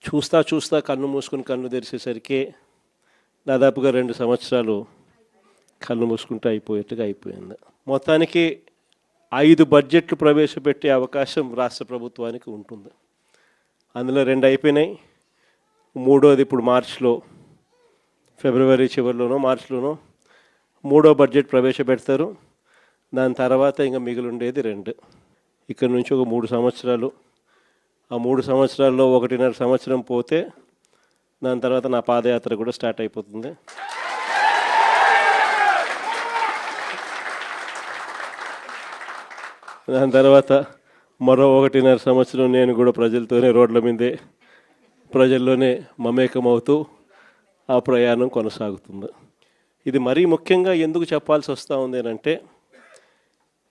చూస్తా చూస్తా కన్ను మూసుకుని కన్ను తెరిచేసరికి దాదాపుగా 2 సంవత్సరాలు కన్ను మూసుకుంటూ అయిపోయేట్టుగా అయిపోయింది. మొత్తానికి 5 బడ్జెట్లు ప్రవేశపెట్టే అవకాశం రాష్ట్ర ప్రభుత్వానికి ఉంటుంది. అందులో 2 అయిపోయినాయి. మూడోది ఇప్పుడు మార్చిలో, ఫిబ్రవరి చివరిలోనో మార్చిలోనో మూడో బడ్జెట్ ప్రవేశపెడతారు. దాని తర్వాత ఇంకా మిగిలి ఉండేది 2. ఇక్కడ నుంచి ఒక 3 సంవత్సరాలు. ఆ 3 సంవత్సరాల్లో 1.5 సంవత్సరం పోతే దాని తర్వాత నా పాదయాత్ర కూడా స్టార్ట్ అయిపోతుంది. దాని తర్వాత మరో 1.5 సంవత్సరం నేను కూడా ప్రజలతోనే రోడ్ల మీదే ప్రజల్లోనే మమేకమవుతూ ఆ ప్రయాణం కొనసాగుతుంది. ఇది మరీ ముఖ్యంగా ఎందుకు చెప్పాల్సి వస్తూ ఉంది అంటే,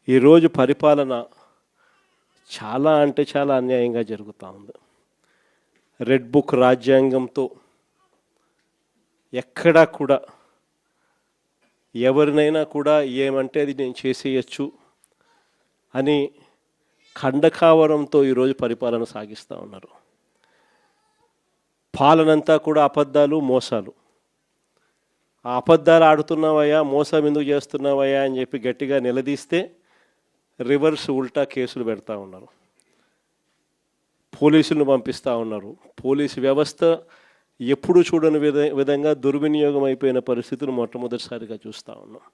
ఈరోజు పరిపాలన చాలా అంటే చాలా అన్యాయంగా జరుగుతూ ఉంది. రెడ్ బుక్ రాజ్యాంగంతో ఎక్కడా కూడా ఎవరినైనా కూడా ఏమంటే అది నేను చేసేయచ్చు అని ఖండకావరంతో ఈరోజు పరిపాలన సాగిస్తూ ఉన్నారు. పాలనంతా కూడా అబద్ధాలు, మోసాలు. ఆ అబద్ధాలు ఆడుతున్నావయ్యా, మోసం ఎందుకు చేస్తున్నావయ్యా అని చెప్పి గట్టిగా నిలదీస్తే రివర్స్ ఉల్టా కేసులు పెడతా ఉన్నారు. పోలీసులను పంపిస్తూ ఉన్నారు. పోలీసు వ్యవస్థ ఎప్పుడు చూడని విధంగా దుర్వినియోగం అయిపోయిన పరిస్థితులు మొట్టమొదటిసారిగా చూస్తూ ఉన్నాం.